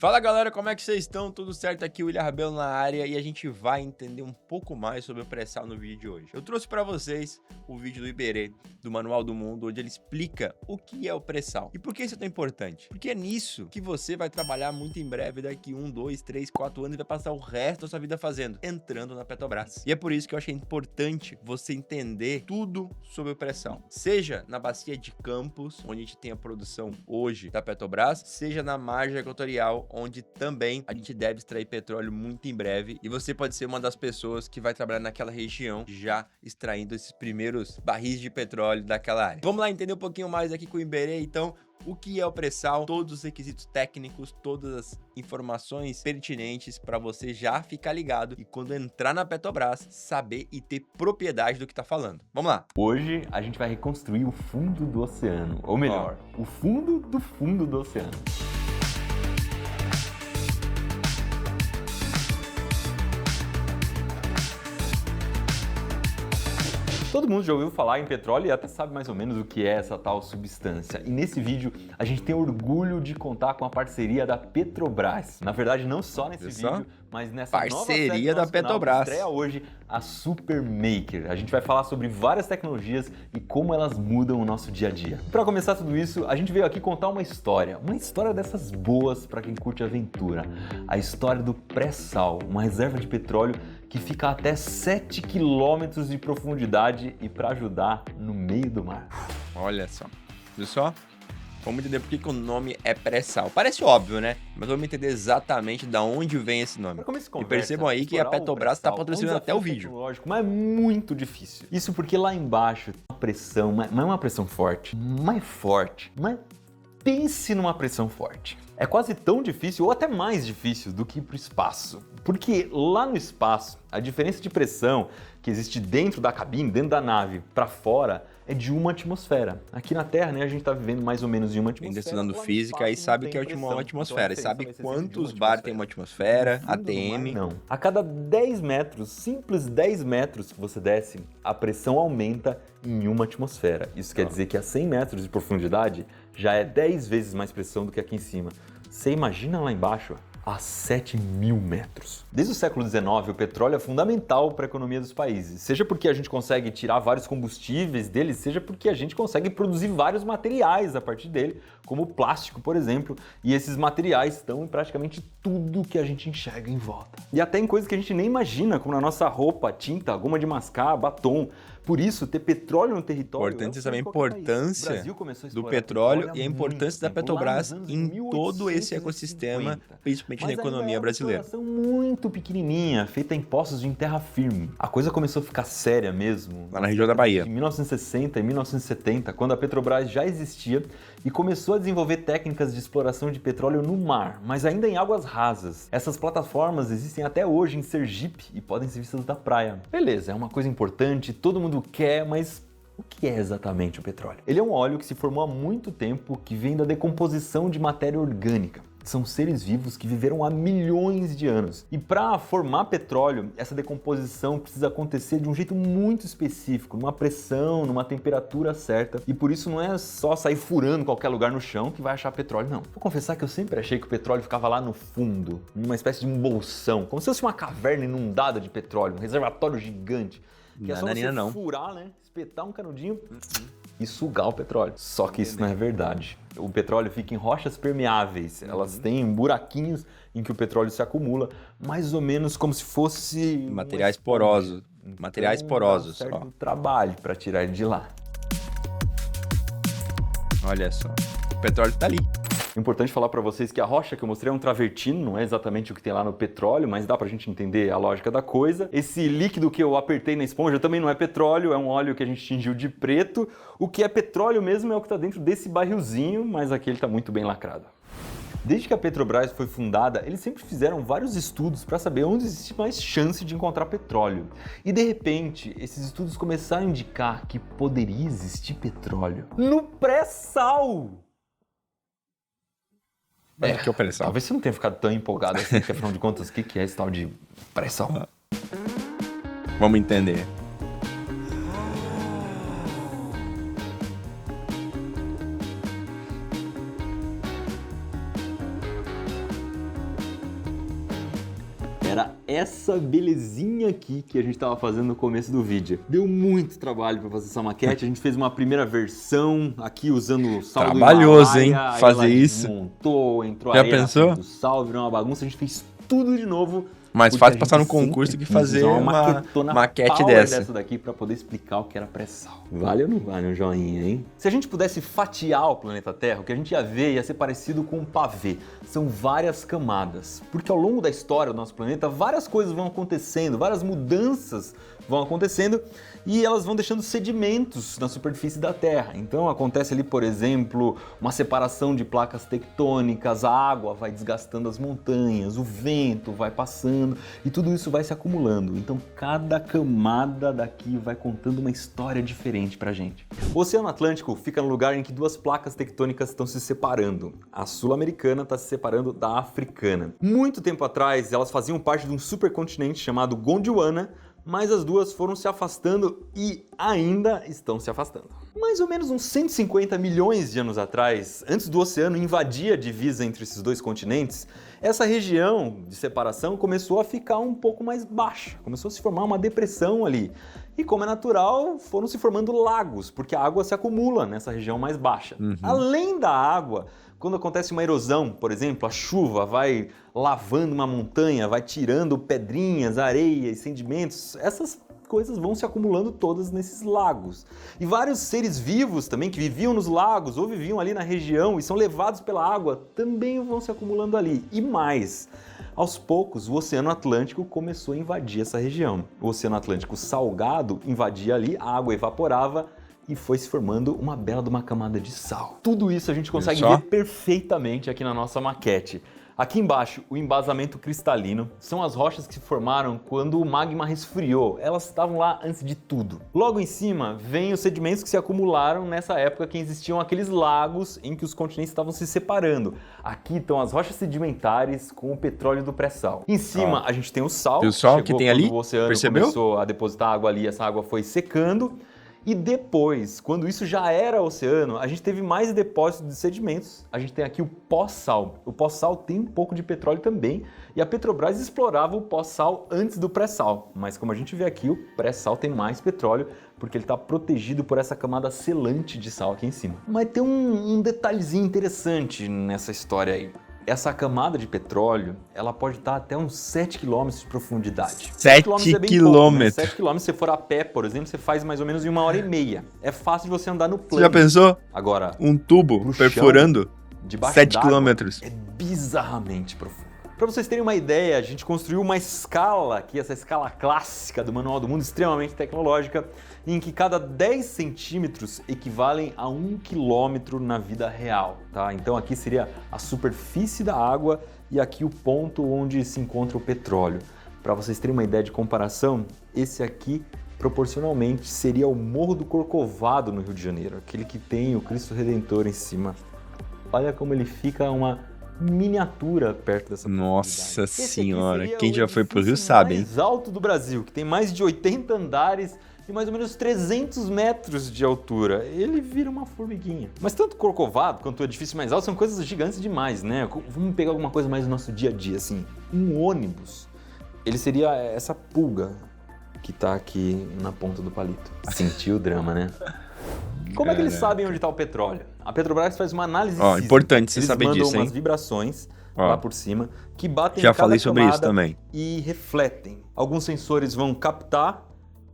Fala galera, como é que vocês estão? Tudo certo? Aqui o William Rabelo na área e a gente vai entender um pouco mais sobre o pré-sal no vídeo de hoje. Eu trouxe para vocês o vídeo do Iberê, do Manual do Mundo, onde ele explica o que é o pré-sal. E por que isso é tão importante? Porque é nisso que você vai trabalhar muito em breve, daqui 1, 2, 3, 4 anos e vai passar o resto da sua vida fazendo, entrando na Petrobras. E é por isso que eu achei importante você entender tudo sobre o pré-sal. Seja na bacia de Campos, onde a gente tem a produção hoje da Petrobras, seja na margem equatorial, onde também a gente deve extrair petróleo muito em breve, e você pode ser uma das pessoas que vai trabalhar naquela região, já extraindo esses primeiros barris de petróleo daquela área. Vamos lá entender um pouquinho mais aqui com o Iberê, então, o que é o pré-sal, todos os requisitos técnicos, todas as informações pertinentes para você já ficar ligado e quando entrar na Petrobras, saber e ter propriedade do que tá falando. Vamos lá! Hoje a gente vai reconstruir o fundo do oceano, ou melhor, o fundo do oceano. Todo mundo já ouviu falar em petróleo e até sabe mais ou menos o que é essa tal substância. E nesse vídeo a gente tem orgulho de contar com a parceria da Petrobras. Na verdade, não só nesse vídeo, mas nessa parceria nova da Petrobras. Estreia hoje a Supermaker. A gente vai falar sobre várias tecnologias e como elas mudam o nosso dia a dia. Para começar tudo isso, a gente veio aqui contar uma história dessas boas para quem curte aventura. A história do pré-sal, uma reserva de petróleo que fica a até 7 quilômetros de profundidade e para ajudar no meio do mar. Olha só, viu só? Vamos entender por que o nome é pré-sal. Parece óbvio, né? Mas vamos entender exatamente de onde vem esse nome. E percebam aí que a Petrobras está patrocinando até o vídeo. Lógico, mas é muito difícil. Isso porque lá embaixo tem uma pressão, mas não é uma pressão forte, mais forte, mas pense numa pressão forte. É quase tão difícil ou até mais difícil do que ir para o espaço. Porque lá no espaço, a diferença de pressão que existe dentro da cabine, dentro da nave, para fora, é de 1 atmosfera. Aqui na Terra, né, a gente está vivendo mais ou menos em 1 atmosfera. Ainda estudando física e sabe que é uma atmosfera. E sabe quantos bar tem uma atmosfera, ATM. Não. A cada 10 metros, simples 10 metros que você desce, a pressão aumenta em 1 atmosfera. Isso quer dizer que a 100 metros de profundidade já é 10 vezes mais pressão do que aqui em cima. Você imagina lá embaixo? A 7.000 metros. Desde o século XIX, o petróleo é fundamental para a economia dos países, seja porque a gente consegue tirar vários combustíveis dele, seja porque a gente consegue produzir vários materiais a partir dele, como o plástico, por exemplo, e esses materiais estão em praticamente tudo que a gente enxerga em volta. E até em coisas que a gente nem imagina, como na nossa roupa, tinta, goma de mascar, batom. Por isso, ter petróleo no território... Importante saber a importância do petróleo e a importância da Petrobras em todo esse ecossistema, principalmente na economia brasileira. Uma exploração muito pequenininha, feita em poços em terra firme. A coisa começou a ficar séria mesmo. Lá na região da Bahia. Em 1960 e 1970, quando a Petrobras já existia e começou a desenvolver técnicas de exploração de petróleo no mar, mas ainda em águas rasas. Essas plataformas existem até hoje em Sergipe e podem ser vistas da praia. Beleza, é uma coisa importante, todo mundo quer, mas o que é exatamente o petróleo? Ele é um óleo que se formou há muito tempo, que vem da decomposição de matéria orgânica. São seres vivos que viveram há milhões de anos. E para formar petróleo, essa decomposição precisa acontecer de um jeito muito específico, numa pressão, numa temperatura certa. E por isso não é só sair furando qualquer lugar no chão que vai achar petróleo, não. Vou confessar que eu sempre achei que o petróleo ficava lá no fundo, numa espécie de um bolsão, como se fosse uma caverna inundada de petróleo, um reservatório gigante. Que é só você furar, né? Espetar um canudinho e sugar o petróleo. Só que isso não é verdade. O petróleo fica em rochas permeáveis. Elas têm buraquinhos em que o petróleo se acumula, mais ou menos como se fosse... Materiais porosos. Materiais porosos. Dá um certo trabalho para tirar ele de lá. Olha só. O petróleo tá ali. É importante falar para vocês que a rocha que eu mostrei é um travertino, não é exatamente o que tem lá no petróleo, mas dá pra gente entender a lógica da coisa. Esse líquido que eu apertei na esponja também não é petróleo, é um óleo que a gente tingiu de preto. O que é petróleo mesmo é o que está dentro desse barrilzinho, mas aqui ele está muito bem lacrado. Desde que a Petrobras foi fundada, eles sempre fizeram vários estudos para saber onde existe mais chance de encontrar petróleo. E de repente, esses estudos começaram a indicar que poderia existir petróleo no pré-sal! Que é o pré-sal. Talvez você não tenha ficado tão empolgado assim, porque afinal de contas, o que é esse tal de pré-sal? Vamos entender. era essa belezinha aqui que a gente estava fazendo no começo do vídeo. Deu muito trabalho para fazer essa maquete, a gente fez uma primeira versão aqui usando o sal do Himalaia. Trabalhoso, hein? Fazer isso. Montou, entrou Já areia pensou? do sal, virou uma bagunça, a gente fez tudo de novo. Mais Porque fácil a passar gente num concurso do sempre que quis fazer usar uma maquetona maquete power dessa. daqui para poder explicar o que era pré-sal. Vale ou não vale um joinha, hein? Se a gente pudesse fatiar o planeta Terra, o que a gente ia ver ia ser parecido com um pavê. São várias camadas. Porque ao longo da história do nosso planeta, várias coisas vão acontecendo, várias mudanças vão acontecendo e elas vão deixando sedimentos na superfície da Terra. Então acontece ali, por exemplo, uma separação de placas tectônicas, a água vai desgastando as montanhas, o vento vai passando e tudo isso vai se acumulando. Então cada camada daqui vai contando uma história diferente pra gente. O Oceano Atlântico fica no lugar em que duas placas tectônicas estão se separando. A sul-americana está se separando da africana. Muito tempo atrás, elas faziam parte de um supercontinente chamado Gondwana, mas as duas foram se afastando e ainda estão se afastando. Mais ou menos uns 150 milhões de anos atrás, antes do oceano invadir a divisa entre esses dois continentes, essa região de separação começou a ficar um pouco mais baixa, começou a se formar uma depressão ali. E como é natural, foram se formando lagos, porque a água se acumula nessa região mais baixa. Além da água, quando acontece uma erosão, por exemplo, a chuva vai lavando uma montanha, vai tirando pedrinhas, areias, sedimentos, essas coisas vão se acumulando todas nesses lagos. E vários seres vivos também que viviam nos lagos ou viviam ali na região e são levados pela água também vão se acumulando ali. E mais, aos poucos o Oceano Atlântico começou a invadir essa região. O Oceano Atlântico salgado invadia ali, a água evaporava e foi se formando uma bela de uma camada de sal. Tudo isso a gente consegue ver perfeitamente aqui na nossa maquete. Aqui embaixo, o embasamento cristalino são as rochas que se formaram quando o magma resfriou. Elas estavam lá antes de tudo. Logo em cima, vem os sedimentos que se acumularam nessa época que existiam aqueles lagos em que os continentes estavam se separando. Aqui estão as rochas sedimentares com o petróleo do pré-sal. Em cima, a gente tem o sal. O sal que tem ali? O oceano Percebeu? começou a depositar água ali, essa água foi secando. E depois, quando isso já era oceano, a gente teve mais depósitos de sedimentos. A gente tem aqui o pós-sal. O pós-sal tem um pouco de petróleo também. E a Petrobras explorava o pós-sal antes do pré-sal. Mas como a gente vê aqui, o pré-sal tem mais petróleo porque ele está protegido por essa camada selante de sal aqui em cima. Mas tem um detalhezinho interessante nessa história aí. Essa camada de petróleo, ela pode estar até uns 7 km de profundidade. 7 é bem km. pouco, né? 7 km, se você for a pé, por exemplo, você faz mais ou menos em 1h30. É fácil de você andar no Você plano. já pensou? Agora, Um tubo no chão, perfurando debaixo 7 d'água, quilômetros. é bizarramente profundo. Para vocês terem uma ideia, a gente construiu uma escala aqui, essa escala clássica do Manual do Mundo, extremamente tecnológica, em que cada 10 centímetros equivalem a 1 quilômetro na vida real, tá? Então aqui seria a superfície da água e aqui o ponto onde se encontra o petróleo. Para vocês terem uma ideia de comparação, esse aqui proporcionalmente seria o Morro do Corcovado no Rio de Janeiro, aquele que tem o Cristo Redentor em cima. Olha como ele fica uma miniatura perto dessa Nossa senhora, seria quem o já foi pro Rio edifício sabe, hein? mais alto do Brasil, que tem mais de 80 andares e mais ou menos 300 metros de altura. Ele vira uma formiguinha. Mas tanto o Corcovado quanto o edifício mais alto são coisas gigantes demais, né? Vamos pegar alguma coisa mais do nosso dia a dia, assim. Um ônibus, ele seria essa pulga que tá aqui na ponta do palito. Sentiu o drama, né? Como é que eles sabem onde está o petróleo? A Petrobras faz uma análise sísmica. Importante você saber disso, disso, Eles mandam hein? umas vibrações lá por cima que batem Já em cada falei sobre isso camada também. e refletem. Alguns sensores vão captar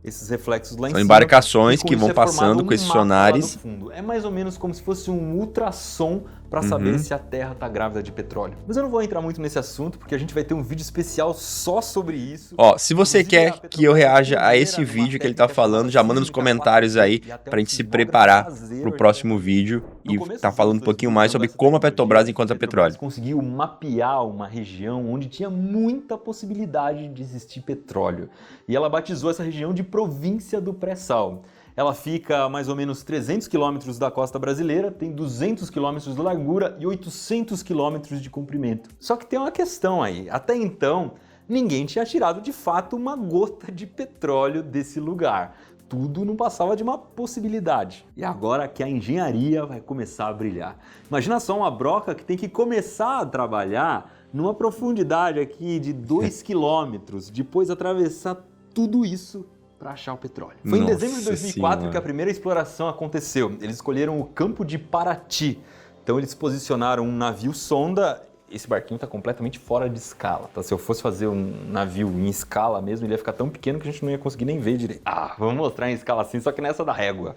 esses reflexos lá em São cima. embarcações e com que isso vão é formado passando um com esses mapa lá no sonares. fundo. É mais ou menos como se fosse um ultrassom para saber se a Terra está grávida de petróleo. Mas eu não vou entrar muito nesse assunto porque a gente vai ter um vídeo especial só sobre isso. Ó, se você Inclusive, quer que eu reaja a esse vídeo que ele tá falando, já manda nos comentários aí pra gente se preparar pro próximo vídeo e tá falando um pouquinho mais sobre como a Petrobras encontra petróleo. Conseguiu mapear uma região onde tinha muita possibilidade de existir petróleo. E ela batizou essa região de província do pré-sal. Ela fica a mais ou menos 300 quilômetros da costa brasileira, tem 200 quilômetros de largura e 800 quilômetros de comprimento. Só que tem uma questão aí. Até então, ninguém tinha tirado de fato uma gota de petróleo desse lugar. Tudo não passava de uma possibilidade. E agora que a engenharia vai começar a brilhar. Imagina só uma broca que tem que começar a trabalhar numa profundidade aqui de 2 quilômetros, depois atravessar tudo isso para achar o petróleo. Foi em dezembro de 2004 que a primeira exploração aconteceu. Eles escolheram o Campo de Paraty. Então eles posicionaram um navio sonda. Esse barquinho está completamente fora de escala, tá? Se eu fosse fazer um navio em escala mesmo, ele ia ficar tão pequeno que a gente não ia conseguir nem ver direito. Vamos mostrar em escala assim, só que nessa da régua.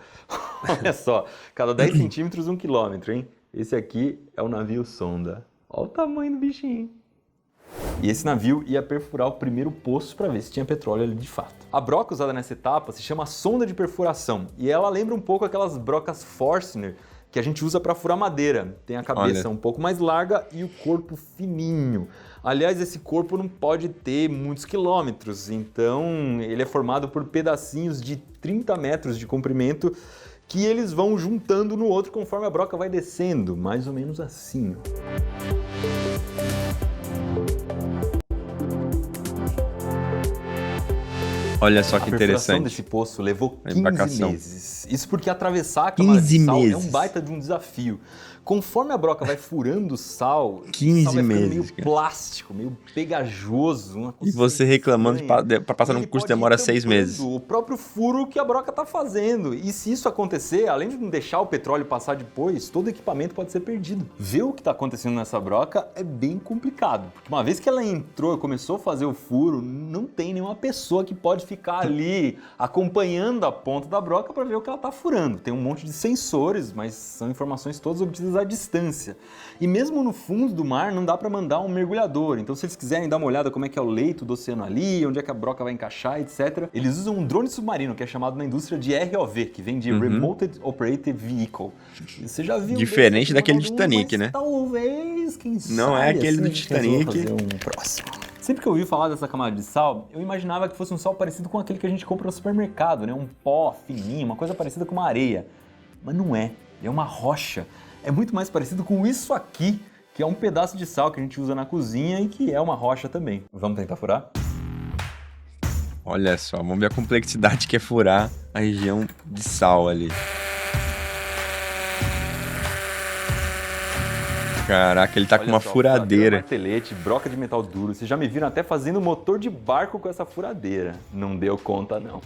Olha só, cada 10 centímetros, 1 quilômetro, hein? Esse aqui é o navio sonda. Olha o tamanho do bichinho. E esse navio ia perfurar o primeiro poço para ver se tinha petróleo ali de fato. A broca usada nessa etapa se chama sonda de perfuração e ela lembra um pouco aquelas brocas Forstner que a gente usa para furar madeira. Tem a cabeça um pouco mais larga e o corpo fininho. Aliás, esse corpo não pode ter muitos quilômetros, então ele é formado por pedacinhos de 30 metros de comprimento que eles vão juntando no outro conforme a broca vai descendo, mais ou menos assim. Olha só que interessante. A perfuração desse poço levou 15 meses. Isso porque atravessar a camada de sal é um baita de um desafio. Conforme a broca vai furando o sal, 15 o sal vai ficando meses, meio plástico, meio pegajoso. E você reclamando para passar num curso demora 6 meses. O próprio furo que a broca está fazendo. E se isso acontecer, além de não deixar o petróleo passar depois, todo o equipamento pode ser perdido. Ver o que está acontecendo nessa broca é bem complicado. Porque uma vez que ela entrou e começou a fazer o furo, não tem nenhuma pessoa que pode ficar ali acompanhando a ponta da broca para ver o que ela está furando. Tem um monte de sensores, mas são informações todas obtidas à distância. E mesmo no fundo do mar não dá para mandar um mergulhador. Então se eles quiserem dar uma olhada como é que é o leito do oceano ali, onde é que a broca vai encaixar, etc. Eles usam um drone submarino, que é chamado na indústria de ROV, que vem de Remote Operated Vehicle. Você já viu? Diferente daquele do Titanic, né? Talvez, quem sabe. Não é aquele do Titanic. Fazer um próximo. Sempre que eu ouvi falar dessa camada de sal, eu imaginava que fosse um sal parecido com aquele que a gente compra no supermercado, né? Um pó fininho, uma coisa parecida com uma areia. Mas não é. É uma rocha. É muito mais parecido com isso aqui, que é um pedaço de sal que a gente usa na cozinha e que é uma rocha também. Vamos tentar furar? Olha só, vamos ver a complexidade que é furar a região de sal ali. Caraca, ele tá com uma furadeira. Martelete, broca de metal duro. Vocês já me viram até fazendo motor de barco com essa furadeira. Não deu conta, não.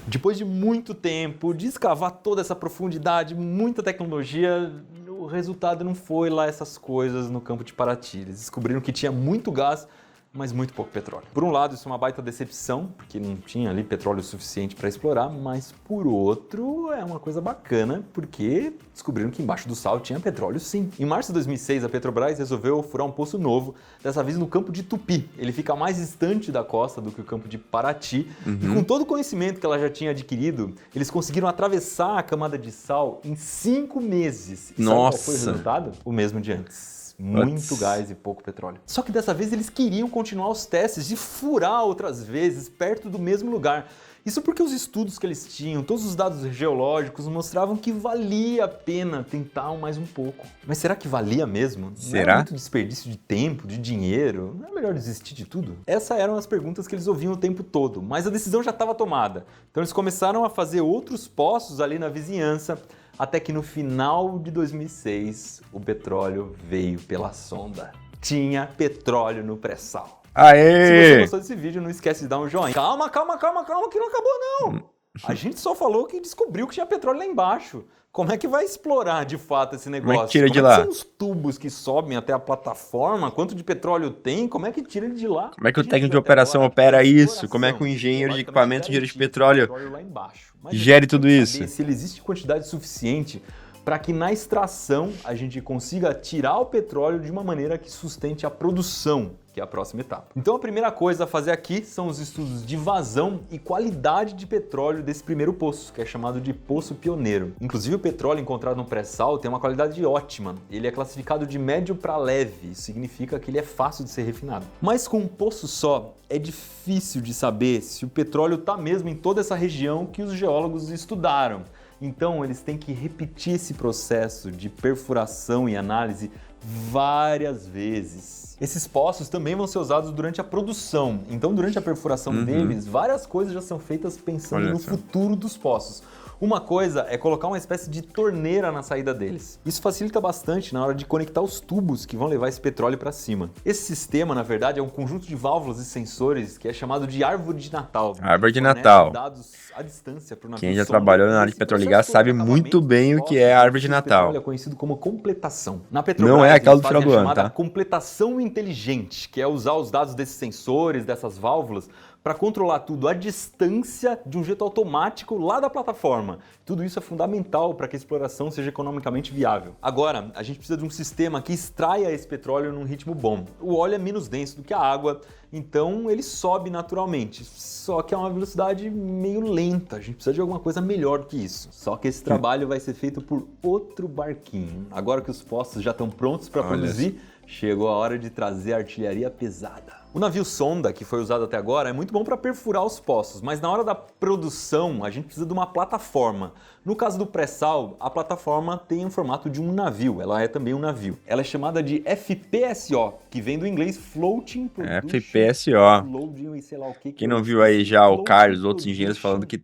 Depois de muito tempo, de escavar toda essa profundidade, muita tecnologia, o resultado não foi lá essas coisas no Campo de Paraty. Eles descobriram que tinha muito gás, mas muito pouco petróleo. Por um lado, isso é uma baita decepção, porque não tinha ali petróleo suficiente para explorar, mas por outro, é uma coisa bacana, porque descobriram que embaixo do sal tinha petróleo sim. Em março de 2006, a Petrobras resolveu furar um poço novo, dessa vez no Campo de Tupi. Ele fica mais distante da costa do que o Campo de Paraty, e com todo o conhecimento que ela já tinha adquirido, eles conseguiram atravessar a camada de sal em 5 meses. E Nossa! sabe qual foi o resultado? O mesmo de antes. Muito gás e pouco petróleo. Só que dessa vez eles queriam continuar os testes e furar outras vezes perto do mesmo lugar. Isso porque os estudos que eles tinham, todos os dados geológicos mostravam que valia a pena tentar mais um pouco. Mas será que valia mesmo? Será? Não era muito desperdício de tempo, de dinheiro? Não é melhor desistir de tudo? Essas eram as perguntas que eles ouviam o tempo todo, mas a decisão já estava tomada. Então eles começaram a fazer outros poços ali na vizinhança, até que no final de 2006 o petróleo veio pela sonda. Tinha petróleo no pré-sal. Aê! Se você gostou desse vídeo, não esquece de dar um joinha. Calma, que não acabou não. A gente só falou que descobriu que tinha petróleo lá embaixo. Como é que vai explorar de fato esse negócio? Como é que tira de lá? São os tubos que sobem até a plataforma? Quanto de petróleo tem? Como é que tira ele de lá? Como é que o técnico de operação opera isso? Como é que o engenheiro de equipamento de petróleo lá embaixo. gere tudo isso? Se ele existe quantidade suficiente para que na extração a gente consiga tirar o petróleo de uma maneira que sustente a produção, que é a próxima etapa. Então a primeira coisa a fazer aqui são os estudos de vazão e qualidade de petróleo desse primeiro poço, que é chamado de poço pioneiro. Inclusive o petróleo encontrado no pré-sal tem uma qualidade ótima. Ele é classificado de médio para leve, isso significa que ele é fácil de ser refinado. Mas com um poço só, é difícil de saber se o petróleo está mesmo em toda essa região que os geólogos estudaram. Então eles têm que repetir esse processo de perfuração e análise várias vezes. Esses poços também vão ser usados durante a produção. Então durante a perfuração deles, várias coisas já são feitas pensando no futuro dos poços. Uma coisa é colocar uma espécie de torneira na saída deles. Isso facilita bastante na hora de conectar os tubos que vão levar esse petróleo para cima. Esse sistema, na verdade, é um conjunto de válvulas e sensores que é chamado de árvore de Natal. Árvore de Natal. Dados à distância pro navio Quem já sonda. trabalhou na área de petróleo e gás sabe muito bem o que é a árvore de Natal. É conhecido como completação. Na Petrobras, Não é aquela do eles final fazem do a ano, chamada tá? completação inteligente, que é usar os dados desses sensores, dessas válvulas, para controlar tudo à distância de um jeito automático lá da plataforma. Tudo isso é fundamental para que a exploração seja economicamente viável. Agora, a gente precisa de um sistema que extraia esse petróleo num ritmo bom. O óleo é menos denso do que a água, então ele sobe naturalmente. Só que é uma velocidade meio lenta. A gente precisa de alguma coisa melhor do que isso. Só que esse trabalho vai ser feito por outro barquinho. Agora que os postos já estão prontos para produzir, chegou a hora de trazer a artilharia pesada. O navio sonda, que foi usado até agora, é muito bom para perfurar os poços, mas na hora da produção a gente precisa de uma plataforma. No caso do pré-sal, a plataforma tem o formato de um navio, ela é também um navio. Ela é chamada de FPSO, que vem do inglês Floating Production FPSO. Loading e sei lá o que. Quem não viu aí já o Carlos, outros engenheiros falando que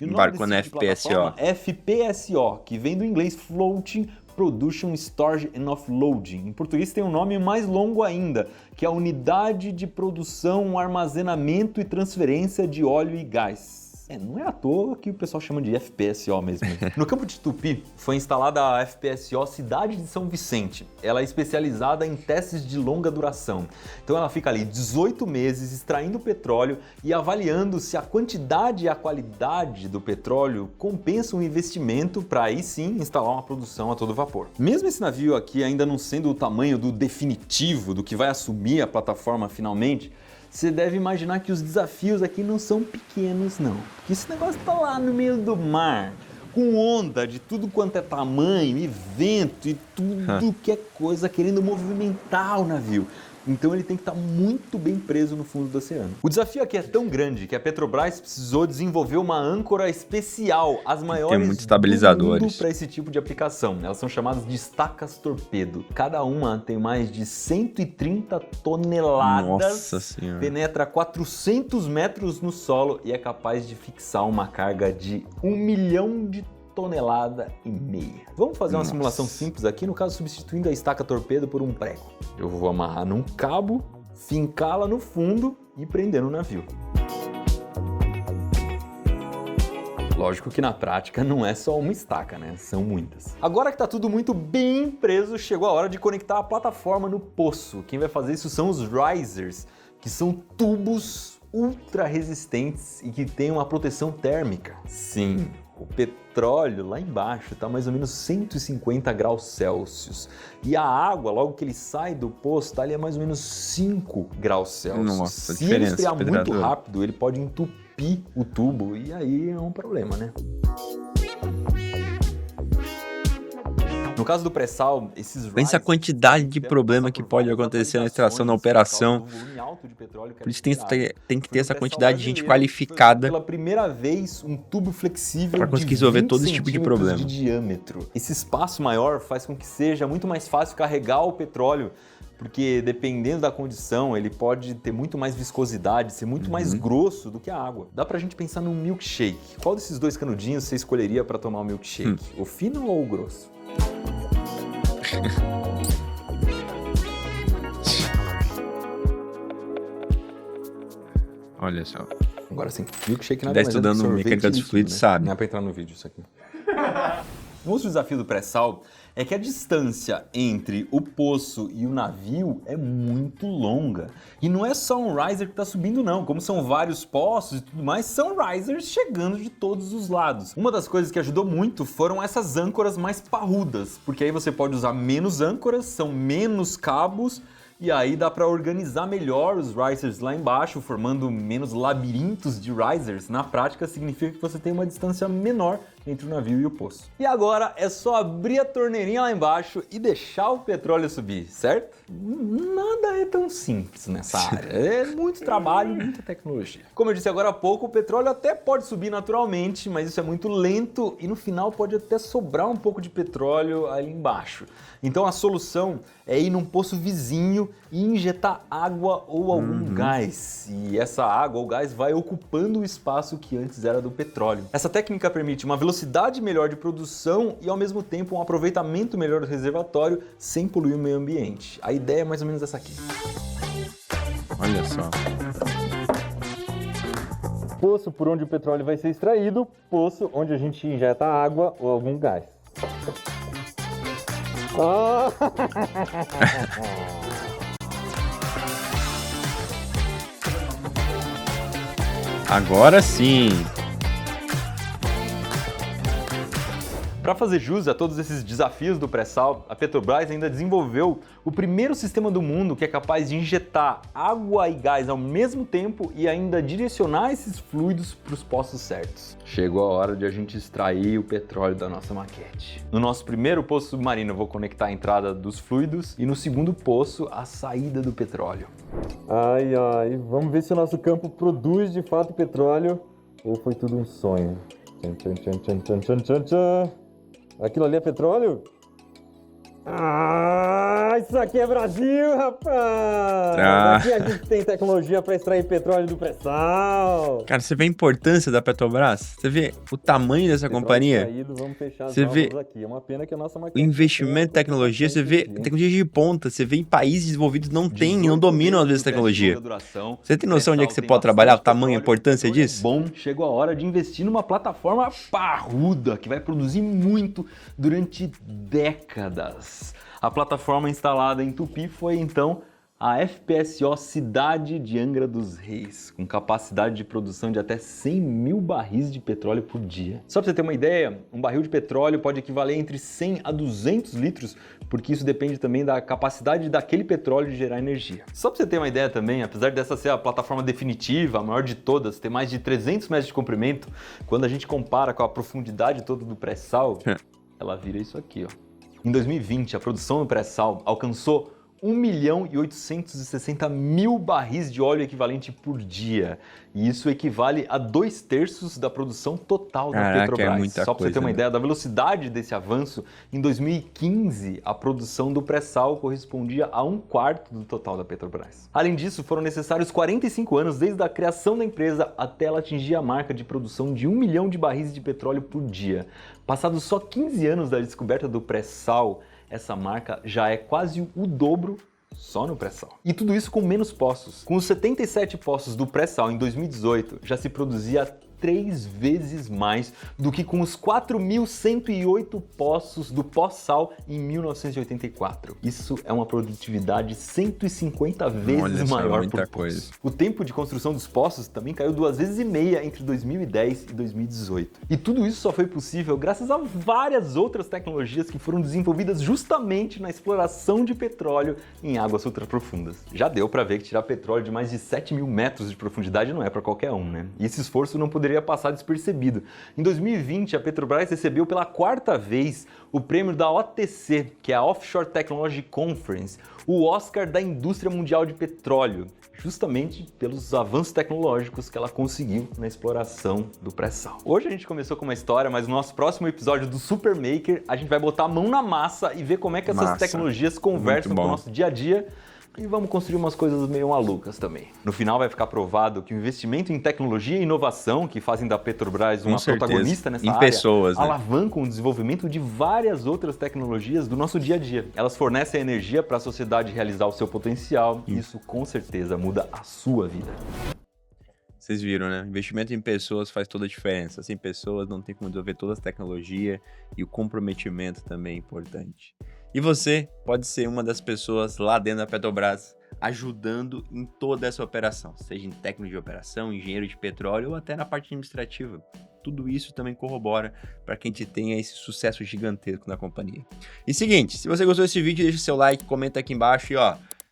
embarcou na FPSO. FPSO, que vem do inglês Floating Production, Storage and Offloading. Em português tem um nome mais longo ainda, que é a Unidade de Produção, Armazenamento e Transferência de Óleo e Gás. Não é à toa que o pessoal chama de FPSO mesmo. No campo de Tupi foi instalada a FPSO Cidade de São Vicente. Ela é especializada em testes de longa duração. Então ela fica ali 18 meses extraindo petróleo e avaliando se a quantidade e a qualidade do petróleo compensam o investimento para aí sim instalar uma produção a todo vapor. Mesmo esse navio aqui ainda não sendo o tamanho do definitivo, do que vai assumir a plataforma finalmente, você deve imaginar que os desafios aqui não são pequenos, não. Porque esse negócio tá lá no meio do mar, com onda de tudo quanto é tamanho, e vento e tudo que é coisa querendo movimentar o navio. Então ele tem que estar muito bem preso no fundo do oceano. O desafio aqui é tão grande que a Petrobras precisou desenvolver uma âncora especial, as maiores muitos estabilizadores do mundo para esse tipo de aplicação. Elas são chamadas de estacas torpedo. Cada uma tem mais de 130 toneladas, Nossa Senhora. Penetra 400 metros no solo e é capaz de fixar uma carga de 1 milhão de tonelada e meia. Vamos fazer uma simulação simples aqui, no caso substituindo a estaca torpedo por um prego. Eu vou amarrar num cabo, fincá-la no fundo e prender no navio. Lógico que na prática não é só uma estaca, né? São muitas. Agora que tá tudo muito bem preso, chegou a hora de conectar a plataforma no poço. Quem vai fazer isso são os risers, que são tubos ultra resistentes e que têm uma proteção térmica. Sim, o petróleo lá embaixo está mais ou menos 150 graus Celsius. E a água, logo que ele sai do poço, está ali a mais ou menos 5 graus Celsius. Nossa, se ele esfriar muito rápido, ele pode entupir o tubo e aí é um problema, né? No caso do pré-sal, esses pensa a quantidade de problema que pode acontecer na extração, na operação. Por isso tem que ter essa quantidade de gente qualificada pela primeira vez um tubo flexível para conseguir resolver todo esse tipo de problema. De diâmetro. Esse espaço maior faz com que seja muito mais fácil carregar o petróleo, porque dependendo da condição, ele pode ter muito mais viscosidade, ser muito mais grosso do que a água. Dá pra gente pensar num milkshake. Qual desses dois canudinhos você escolheria para tomar o milkshake? O fino ou o grosso? Olha só. Agora sim, milkshake nada Tá mais estudando mecânica dos fluidos, né? sabe? Não é pra entrar no vídeo isso aqui. Um outro desafio do pré-sal é que a distância entre o poço e o navio é muito longa. E não é só um riser que está subindo não, como são vários poços e tudo mais, são risers chegando de todos os lados. Uma das coisas que ajudou muito foram essas âncoras mais parrudas, porque aí você pode usar menos âncoras, são menos cabos, e aí dá para organizar melhor os risers lá embaixo, formando menos labirintos de risers. Na prática, significa que você tem uma distância menor entre o navio e o poço. E agora é só abrir a torneirinha lá embaixo e deixar o petróleo subir, certo? Nada é tão simples nessa área. É muito trabalho, muita tecnologia. Como eu disse agora há pouco, o petróleo até pode subir naturalmente, mas isso é muito lento e no final pode até sobrar um pouco de petróleo ali embaixo. Então a solução é ir num poço vizinho e injetar água ou algum gás. E essa água ou gás vai ocupando o espaço que antes era do petróleo. Essa técnica permite uma velocidade velocidade melhor de produção e, ao mesmo tempo, um aproveitamento melhor do reservatório sem poluir o meio ambiente. A ideia é mais ou menos essa aqui. Olha só. Poço por onde o petróleo vai ser extraído, poço onde a gente injeta água ou algum gás. Agora sim. Para fazer jus a todos esses desafios do pré-sal, a Petrobras ainda desenvolveu o primeiro sistema do mundo que é capaz de injetar água e gás ao mesmo tempo e ainda direcionar esses fluidos para os poços certos. Chegou a hora de a gente extrair o petróleo da nossa maquete. No nosso primeiro poço submarino eu vou conectar a entrada dos fluidos e no segundo poço a saída do petróleo. Ai, ai, vamos ver se o nosso campo produz de fato petróleo ou foi tudo um sonho. Tchan, tchan, tchan, tchan, tchan, tchan, tchan, tchan. Aquilo ali é petróleo? Ah, isso aqui é Brasil, rapaz! Aqui a gente tem tecnologia para extrair petróleo do pré-sal. Cara, você vê a importância da Petrobras? Você vê o tamanho dessa companhia? Extraído, vamos fechar as Você vê aqui. É uma pena que a nossa o investimento em tecnologia, você vê tecnologia de ponta, você vê em países desenvolvidos não tem, não dominam às vezes tecnologia. Você tem noção onde é que você pode trabalhar, o tamanho, a importância disso? Bom, chegou a hora de investir numa plataforma parruda que vai produzir muito durante décadas. A plataforma instalada em Tupi foi então a FPSO Cidade de Angra dos Reis, com capacidade de produção de até 100 mil barris de petróleo por dia. Só para você ter uma ideia, um barril de petróleo pode equivaler entre 100 a 200 litros, porque isso depende também da capacidade daquele petróleo de gerar energia. Só para você ter uma ideia também, apesar dessa ser a plataforma definitiva, a maior de todas, ter mais de 300 metros de comprimento, quando a gente compara com a profundidade toda do pré-sal, ela vira isso aqui, ó. Em 2020, a produção do pré-sal alcançou 1.860.000 barris de óleo equivalente por dia. E isso equivale a 2/3 da produção total da Petrobras. É muita Só para você ter uma ideia da velocidade desse avanço, em 2015, a produção do pré-sal correspondia a 1/4 do total da Petrobras. Além disso, foram necessários 45 anos desde a criação da empresa até ela atingir a marca de produção de 1 milhão de barris de petróleo por dia. Passados só 15 anos da descoberta do pré-sal, essa marca já é quase o dobro só no pré-sal. E tudo isso com menos poços. Com os 77 poços do pré-sal em 2018, já se produzia 3 vezes mais do que com os 4.108 poços do pós-sal em 1984. Isso é uma produtividade 150 vezes maior por poço. O tempo de construção dos poços também caiu 2,5 vezes entre 2010 e 2018. E tudo isso só foi possível graças a várias outras tecnologias que foram desenvolvidas justamente na exploração de petróleo em águas ultraprofundas. Já deu para ver que tirar petróleo de mais de 7 mil metros de profundidade não é para qualquer um, né? E esse esforço não poderia passar despercebido. Em 2020, a Petrobras recebeu pela 4ª vez o prêmio da OTC, que é a Offshore Technology Conference, o Oscar da indústria mundial de petróleo, justamente pelos avanços tecnológicos que ela conseguiu na exploração do pré-sal. Hoje a gente começou com uma história, mas no nosso próximo episódio do Super Maker, a gente vai botar a mão na massa e ver como é que essas tecnologias conversam com o nosso dia a dia. E vamos construir umas coisas meio malucas também. No final vai ficar provado que o investimento em tecnologia e inovação, que fazem da Petrobras uma protagonista nessa área, alavancam o desenvolvimento de várias outras tecnologias do nosso dia a dia. Elas fornecem energia para a sociedade realizar o seu potencial e isso com certeza muda a sua vida. Vocês viram, né? Investimento em pessoas faz toda a diferença. Sem pessoas não tem como desenvolver toda a tecnologia e o comprometimento também é importante. E você pode ser uma das pessoas lá dentro da Petrobras ajudando em toda essa operação, seja em técnico de operação, engenheiro de petróleo ou até na parte administrativa. Tudo isso também corrobora para que a gente tenha esse sucesso gigantesco na companhia. E seguinte, se você gostou desse vídeo, deixa seu like, comenta aqui embaixo e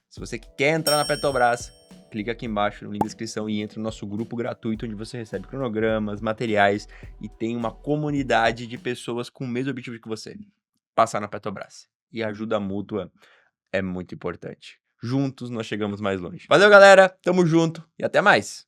se você quer entrar na Petrobras, clica aqui embaixo no link da descrição e entra no nosso grupo gratuito onde você recebe cronogramas, materiais e tem uma comunidade de pessoas com o mesmo objetivo que você, passar na Petrobras. E a ajuda mútua é muito importante. Juntos nós chegamos mais longe. Valeu, galera. Tamo junto e até mais.